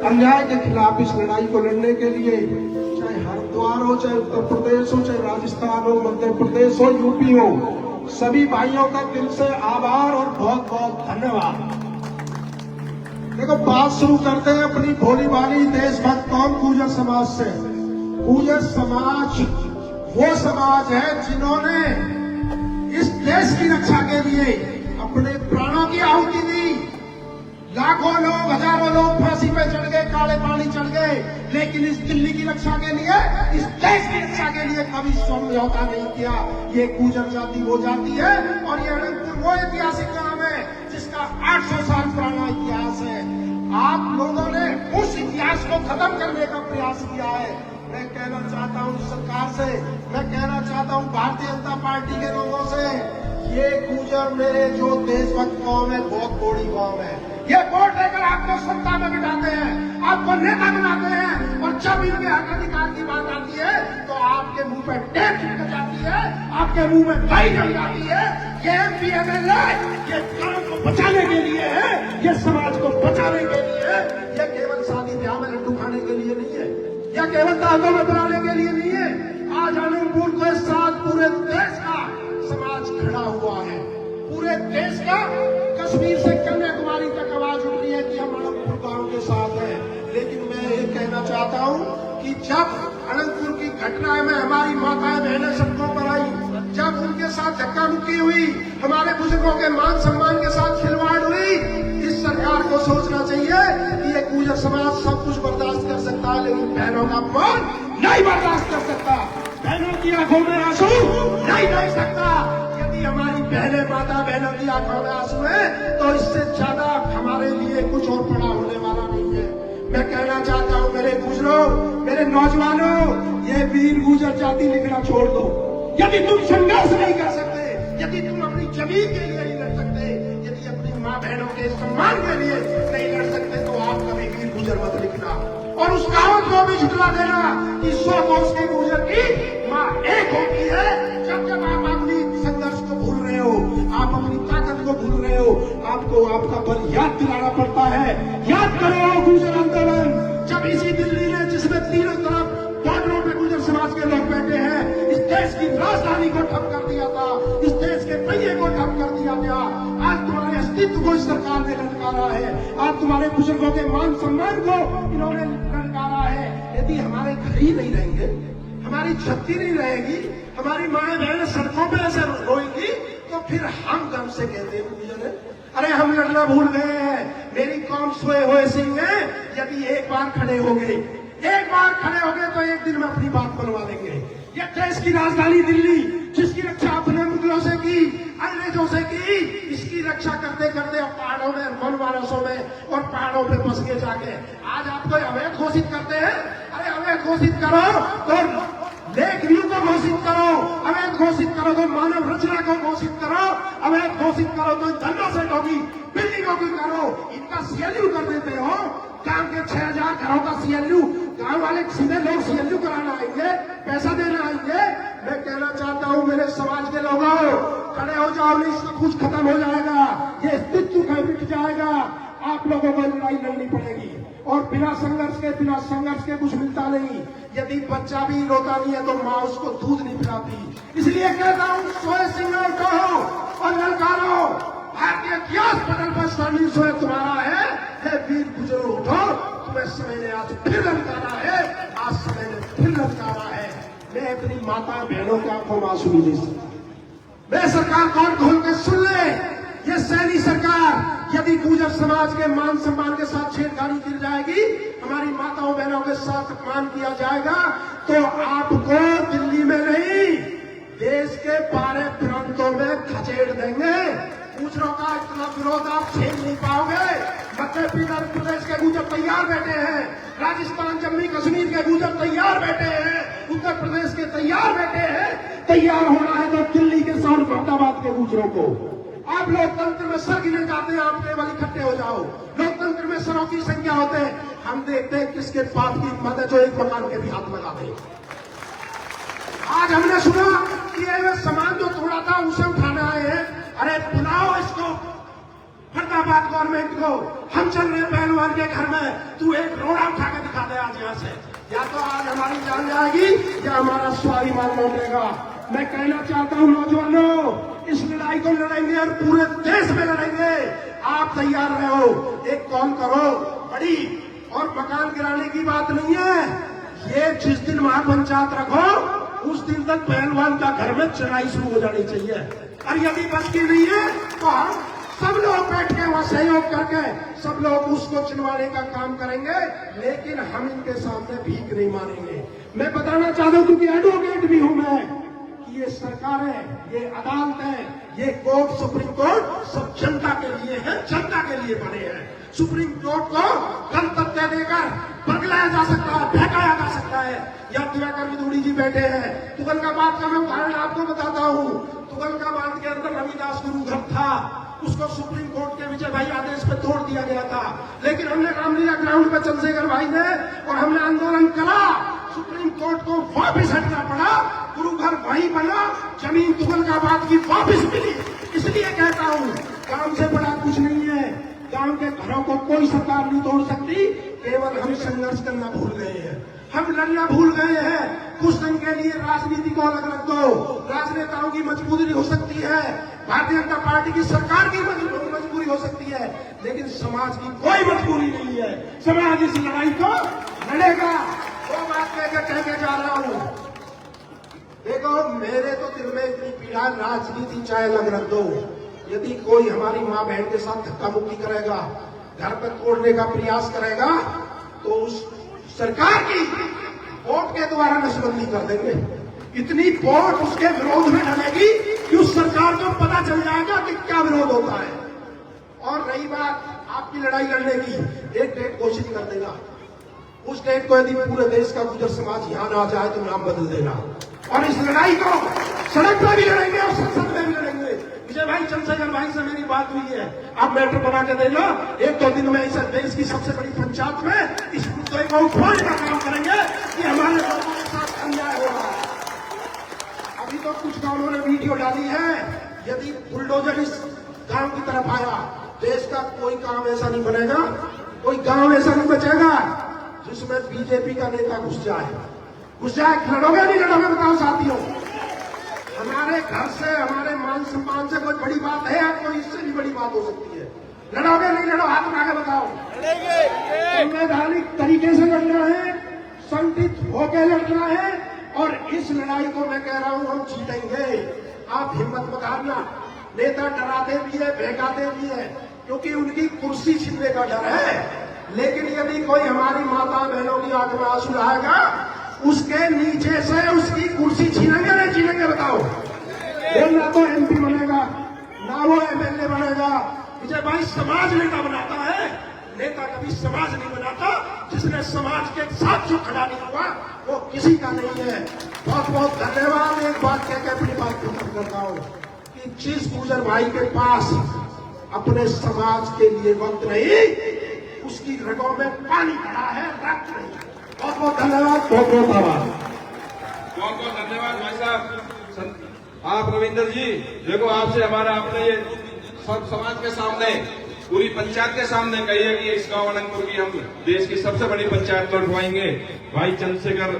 अन्याय के खिलाफ इस लड़ाई को लड़ने के लिए चाहे हरिद्वार हो, चाहे उत्तर प्रदेश हो, चाहे राजस्थान हो, मध्य प्रदेश हो, यूपी हो, सभी भाइयों का दिल से आभार और बहुत बहुत धन्यवाद। देखो, बात शुरू करते हैं अपनी भोली भाली देशभक्त कौम गुर्जर समाज से। गुर्जर समाज वो समाज है जिन्होंने इस देश की रक्षा के लिए अपने प्राणों की आहुति दी। लाखों लोग, हजारों लोग फांसी पे चढ़ गए, काले पानी चढ़ गए, लेकिन इस दिल्ली की रक्षा के लिए, इस देश की रक्षा के लिए कभी समझौता नहीं किया। ये गुर्जर जाति वो जाति है और ये अनंतपुर वो ऐतिहासिक नाम है जिसका 800 साल पुराना इतिहास है। आप लोगों ने उस इतिहास को खत्म करने का प्रयास किया है। मैं कहना चाहता हूं सरकार से, मैं कहना चाहता हूं भारतीय जनता पार्टी के लोगों से, ये गुर्जर मेरे जो देशभक्त कौम है बहुत बड़ी कौम है। ये वोट देकर आपको सत्ता में बिठाते हैं, आपको नेता बनाते हैं, और जब इनके हक अधिकार की बात आती है तो आपके मुंह पे टेप चिपक जाती है, आपके मुंह में दही जम जाती है। ये एमपी एमएलए ये गांव को बचाने के लिए है, ये समाज को बचाने के लिए है। ये केवल शादी ब्याह में लड्डू खाने के लिए नहीं है, या केवल दांतों में बनाने के लिए नहीं है। आज अनंतपुर के साथ पूरे देश का समाज खड़ा हुआ है, पूरे देश का, कश्मीर से कन्याकुमारी तक आवाज उठ रही है कि हम अनंतपुर गांव के साथ हैं। लेकिन मैं ये कहना चाहता हूं कि जब अनंतपुर की घटना में हमारी माताएं बहनें सड़कों पर आई, जब उनके साथ धक्का मुक्की हुई, हमारे बुजुर्गों के मान सम्मान के साथ खिलवाड़ हुई, इस सरकार को सोचना चाहिए कि ये गुर्जर समाज सब कुछ बर्दाश्त कर सकता है, लेकिन बहनों का अपमान नहीं बर्दाश्त कर सकता, बहनों की आंखों में आंसू नहीं देख सकता। यदि हमारी बहनें, माता बहनों की आंखों में आंसू है तो इससे ज्यादा हमारे लिए कुछ और बड़ा होने वाला नहीं है। मैं कहना चाहता हूं मेरे गुर्जरों, मेरे नौजवानों, ये वीर गुर्जर जाति लिखना छोड़ दो। यदि तुम संघर्ष नहीं कर सकते, यदि तुम अपनी जमीन के लिए नहीं लड़ सकते, यदि अपनी माँ बहनों के सम्मान के लिए नहीं लड़ सकते, तो आप कभी वीर गुर्जर मत लिखना। और उस कहावत को भी झुठला देना कि 100 कोस के गुर्जर की माँ एक होती है। जब जब आप अपनी संघर्ष को भूल रहे हो, आप अपनी ताकत को भूल रहे हो, आपको आपका बल याद दिलाना पड़ता है। याद करो गुर्जर आंदोलन, जब इसी दिल्ली ने, जिसमें तीनों तरफ बॉर्डरों पे गुर्जर समाज के लोग बैठे हैं, इस देश की राजधानी को ठप कर दिया था, इस देश के पहिए को ठप कर दिया गया। आज तुम्हारे अस्तित्व को इस सरकार ने ललकारा है, आज तुम्हारे बुजुर्गों के मान सम्मान को इन्होंने ललकारा है। यदि हमारे घर ही नहीं रहेंगे, हमारी छत्ती नहीं रहेगी, हमारी माएं बहनें सड़कों पे ऐसे रोएंगी, तो फिर हम कब से कहते हैं गुर्जर, अरे हम लड़ना भूल गए हैं, मेरी कौम सोए हुए सिंह है। यदि एक बार खड़े हो गए, एक बार खड़े हो गए, तो एक दिन में अपनी बात बनवा लेंगे। ये देश की राजधानी दिल्ली, जिसकी रक्षा अपने मुगलों से की, अंग्रेजों से की, इसकी रक्षा करते करते अब पहाड़ों में, वनवासों में और पहाड़ों पे बस के जाके आज आपको अवैध घोषित करते हैं। अरे अवैध घोषित करो तो लेक व्यू को घोषित करो, अवैध घोषित करो तो मानव रचना को घोषित करो, अवैध घोषित करो तो धंधा सेट होगी, बिल्डिंगों की करो, इनका सीएलयू कर देते हो। गांव के 6000 घरों का सीएलयू, गांव वाले सीधे लोग सीएलयू कराना आएंगे, पैसा देना आएंगे। मैं कहना चाहता हूं मेरे समाज के लोगों, खड़े हो जाओ, नहीं सब कुछ खत्म हो जाएगा, ये अस्तित्व का मिट जाएगा। आप लोगों को लड़ाई लड़नी पड़ेगी और बिना संघर्ष के कुछ मिलता नहीं। यदि बच्चा भी रोता नहीं है तो माँ उसको दूध नहीं पिलाती। इसलिए कहता हूँ सोए सिंह कहो और ललकारो, भारतीय इतिहास पटल पर स्वर्णिम सोए तुम्हारा है। वीर गुर्जरों उठो, तुम्हें समय ने आज फिर ललकारा है, आज समय ने फिर ललकारा है। मैं अपनी माता बहनों की आंखों में आंसू नहीं दे सकता। मैं सरकार कान खोल के सुन ले, ये सैनी सरकार यदि गुर्जर समाज के मान सम्मान के साथ छेड़खानी की जाएगी, हमारी माताओं बहनों के साथ अपमान किया जाएगा, तो आपको दिल्ली में नहीं देश के 12 प्रांतों में खचेड़ देंगे। गुर्जरों का इतना विरोध आप झेल नहीं पाओगे। मध्य प्रदेश के गुर्जर तैयार बैठे हैं, राजस्थान जम्मू कश्मीर के गुर्जर तैयार बैठे हैं, उत्तर प्रदेश के तैयार बैठे हैं। तैयार होना है तो दिल्ली के साथ अहमदाबाद के गुर्जरों को। आप लोकतंत्र में सर गिने जाते हैं, आप केवल इकट्ठे हो जाओ। लोकतंत्र में सरों की संख्या होते हैं, हम देखते हैं किसके बाप की हिम्मत है जो एक मकान के भी हाथ लगाते हैं। आज हमने सुना कि ये सामान जो तोड़ा था उसे उठाने आए हैं। अरे बुलाओ इसको, पर्दा बात गवर्नमेंट को, हम चल रहे पहलवान के घर में, तू एक रोड़ा उठा के दिखा दे आज यहाँ से, या तो आज हमारी जान जाएगी या हमारा स्वाभिमान लौटेगा। मैं कहना चाहता हूँ नौजवानों, इस लड़ाई को लड़ेंगे और पूरे देश में लड़ेंगे। आप तैयार रहो, एक कॉल करो बड़ी, और मकान गिराने की बात नहीं है, ये जिस दिन महापंचायत रखो उस दिन तक पहलवान का घर में चुनाई शुरू हो जानी चाहिए। और यदि बस की नहीं है तो हम सब लोग बैठ के वहां सहयोग करके सब लोग उसको चुनवाने का काम करेंगे, लेकिन हम इनके सामने भीख नहीं मारेंगे। मैं बताना चाहता हूं, क्योंकि एडवोकेट भी हूं मैं, कि ये सरकारें, ये अदालतें, ये कोर्ट, सुप्रीम कोर्ट सब जनता के लिए है, जनता के लिए बने हैं। सुप्रीम कोर्ट को गलत तथ्य देकर बदलाया जा सकता है, फेंकाया जा सकता है। या दिवाकर विदुड़ी जी बैठे हैं, तुगलकाबाद का मैं उदाहरण आपको बताता हूँ। तुगलकाबाद के अंदर रविदास गुरु घर था, उसको सुप्रीम कोर्ट के विजय भाई आदेश पे तोड़ दिया गया था, लेकिन हमने रामलीला ग्राउंड पे चंद्रशेखर भाई ने और हमने आंदोलन करा, सुप्रीम कोर्ट को वापिस हटना पड़ा, गुरु घर वहीं बना, जमीन तुगलकाबाद की वापिस मिली। इसलिए कहता हूँ, काम से बड़ा कुछ नहीं है, गांव के घरों को कोई सरकार नहीं तोड़ सकती, केवल हम संघर्ष करना भूल गए हैं, हम लड़ना भूल गए हैं। कुछ दिन के लिए राजनीति को अलग रख दो, राजनेताओं की मजबूरी हो सकती है, भारतीय जनता पार्टी की सरकार की मजबूरी हो सकती है, लेकिन समाज की कोई मजबूरी नहीं है। समाज इस लड़ाई को लड़ेगा। वो बात कह के जा रहा हूं, देखो मेरे तो दिल में इतनी पीड़ा, राजनीति चाहे अलग रख दो, यदि कोई हमारी माँ बहन के साथ धक्का मुक्की करेगा, घर पर तोड़ने का प्रयास करेगा, तो उस सरकार की वोट के द्वारा नसबंदी कर देंगे। इतनी वोट उसके विरोध में डलेगी कि उस सरकार को पता चल जाएगा कि क्या विरोध होता है। और रही बात आपकी लड़ाई लड़ने की, एक डेट घोषित कर देगा, उस डेट को यदि पूरे देश का गुजर समाज यहां ना जाए तो नाम बदल देना, और इस लड़ाई को सड़क पर भी लड़ेंगे और संसद में भी लड़ेंगे। विजय भाई, चंद्रशेखर भाई से मेरी बात हुई है, आप मैटर बना के दे लो, एक दो दिन में इस देश की सबसे बड़ी पंचायत में इस मुद्दे को उठाने का काम करेंगे कि हमारे लोगों के साथ अन्याय हो रहा है। अभी तो कुछ गांवों ने वीडियो डाली है, यदि बुलडोजर इस गांव की तरफ आया, देश का कोई काम ऐसा नहीं बनेगा, कोई गांव ऐसा नहीं बचेगा जिसमें बीजेपी का नेता घुस जाए। लड़ोगे नहीं लड़ोगे बताओ साथियों? हमारे घर से, हमारे मान सम्मान से कोई बड़ी बात है या कोई इससे भी बड़ी बात हो सकती है? लड़ोगे नहीं लड़ो, हाथ उठा के बताओ। संवैधानिक तरीके से लड़ना है, संगठित होकर लड़ना है, और इस लड़ाई को मैं कह रहा हूं हम जीतेंगे। आप हिम्मत मत हारना। नेता डराते भी है, बहकाते भी है, क्योंकि उनकी कुर्सी छीनने का डर है, लेकिन यदि कोई हमारी माता बहनों की आंख में आंसू आएगा, उसके नीचे से उसकी कुर्सी छीनेंगे नहीं छीनेंगे बताओ? वो ना तो एमपी बनेगा, ना वो एमएलए बनेगा। विजय भाई, समाज नेता बनाता है, नेता कभी समाज नहीं बनाता। जिसने समाज के साथ जो खड़ा नहीं हुआ वो किसी का नहीं है। बहुत बहुत धन्यवाद। एक बात कह के अपनी बात खत्म करता हूँ कि जिस गुजर भाई के पास अपने समाज के लिए वक्त नहीं, उसकी रगों में पानी भरा है, रक्त नहीं। बहुत बहुत धन्यवाद, बहुत बहुत आभार। बहुत बहुत धन्यवाद भाई साहब। आप रविंदर जी, देखो आपसे हमारा अपने ये सब समाज के सामने, पूरी पंचायत के सामने कही है कि इस गांव अनंतपुर की हम देश की सबसे बड़ी पंचायत लौटवाएंगे। भाई चंद्रशेखर